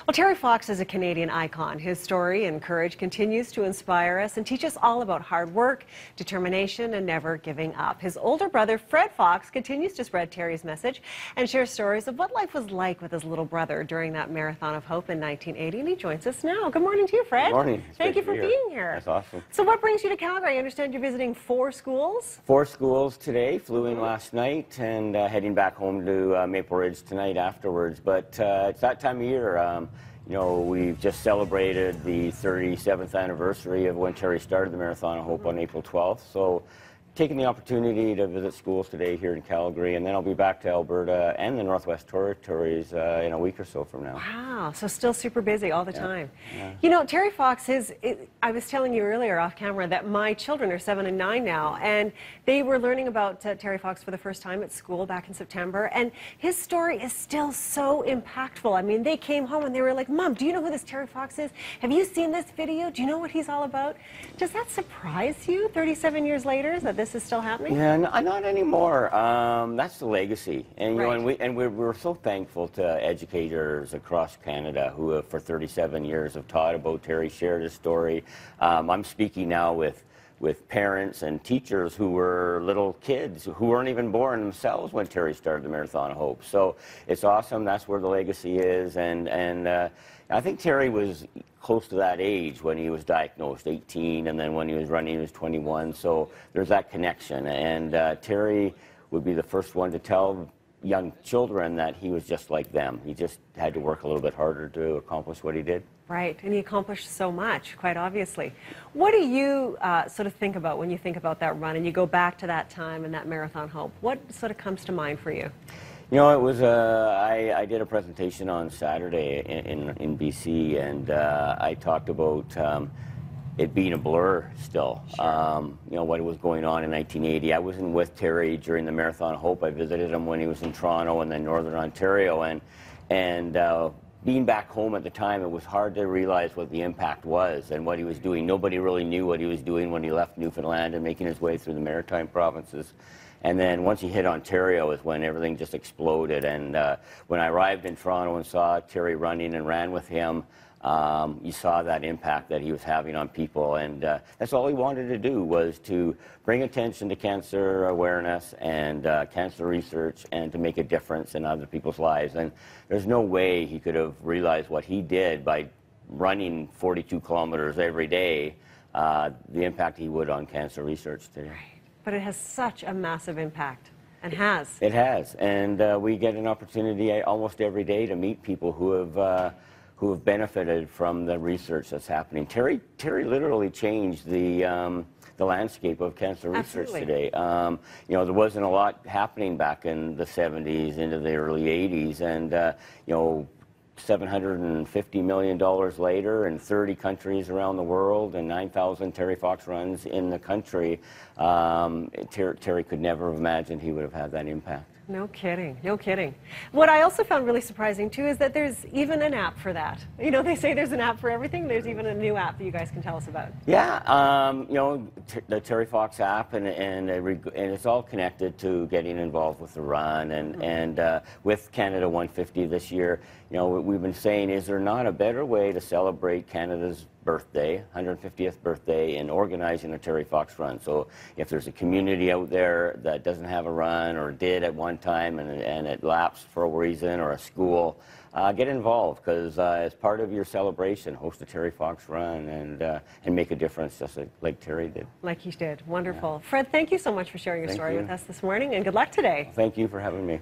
Well, Terry Fox is a Canadian icon. His story and courage continues to inspire us and teach us all about hard work, determination, and never giving up. His older brother, Fred Fox, continues to spread Terry's message and share stories of what life was like with his little brother during that Marathon of Hope in 1980. And he joins us now. Good morning to you, Fred. Good morning. Thank you for being here. That's awesome. So what brings you to Calgary? I understand you're visiting 4 schools? 4 schools today. Flew in last night and heading back home to Maple Ridge tonight afterwards. But it's that time of year. You know, we've just celebrated the 37th anniversary of when Terry started the Marathon of Hope on April 12th. So taking the opportunity to visit schools today here in Calgary, and then I'll be back to Alberta and the Northwest Territories in a week or so from now. Wow, so still super busy all the time. Yeah. You know, Terry Fox I was telling you earlier off camera that my children are 7 and 9 now, and they were learning about Terry Fox for the first time at school back in September, and his story is still so impactful. I mean, they came home and they were like, "Mom, do you know who this Terry Fox is? Have you seen this video? Do you know what he's all about?" Does that surprise you 37 years later that this is still happening? Yeah, not anymore. That's the legacy, and you Right. know, and we're so thankful to educators across Canada who have for 37 years have taught about Terry, shared his story. I'm speaking now with parents and teachers who were little kids who weren't even born themselves when Terry started the Marathon of Hope. So it's awesome. That's where the legacy is, and I think Terry was close to that age when he was diagnosed, 18, and then when he was running, he was 21. So there's that connection, and Terry would be the first one to tell young children that he was just like them. He just had to work a little bit harder to accomplish what he did. Right, and he accomplished so much, quite obviously. What do you sort of think about when you think about that run and you go back to that time and that Marathon Hope? What sort of comes to mind for you? You know, it was I did a presentation on Saturday in BC, and I talked about it being a blur still. Sure. You know, what was going on in 1980. I wasn't with Terry during the Marathon of Hope. I visited him when he was in Toronto and then Northern Ontario, and being back home at the time, it was hard to realize what the impact was and what he was doing. Nobody really knew what he was doing when he left Newfoundland and making his way through the Maritime provinces. And then once he hit Ontario is when everything just exploded. And when I arrived in Toronto and saw Terry running and ran with him, you saw that impact that he was having on people. And that's all he wanted to do, was to bring attention to cancer awareness and cancer research, and to make a difference in other people's lives. And there's no way he could have realized what he did by running 42 kilometers every day, the impact he would on cancer research today. Right. But it has such a massive impact, and has. It has, and we get an opportunity almost every day to meet people who have benefited from the research that's happening. Terry literally changed the landscape of cancer research today. You know, there wasn't a lot happening back in the 70s into the early 80s, and you know, $750 million later in 30 countries around the world and 9,000 Terry Fox runs in the country, Terry could never have imagined he would have had that impact. No kidding, no kidding. What I also found really surprising too is that there's even an app for that. You know, they say there's an app for everything. There's even a new app that you guys can tell us about. Yeah, you know, the Terry Fox app, and it's all connected to getting involved with the run, and with Canada 150 this year. You know, we've been saying, is there not a better way to celebrate Canada's birthday, 150th birthday, in organizing a Terry Fox run? So if there's a community out there that doesn't have a run, or did at one time and it lapsed for a reason, or a school, get involved, because as part of your celebration, host a Terry Fox run and make a difference, just like Terry did. Like he did. Wonderful. Yeah. Fred, thank you so much for sharing your story with us this morning, and good luck today. Thank you for having me.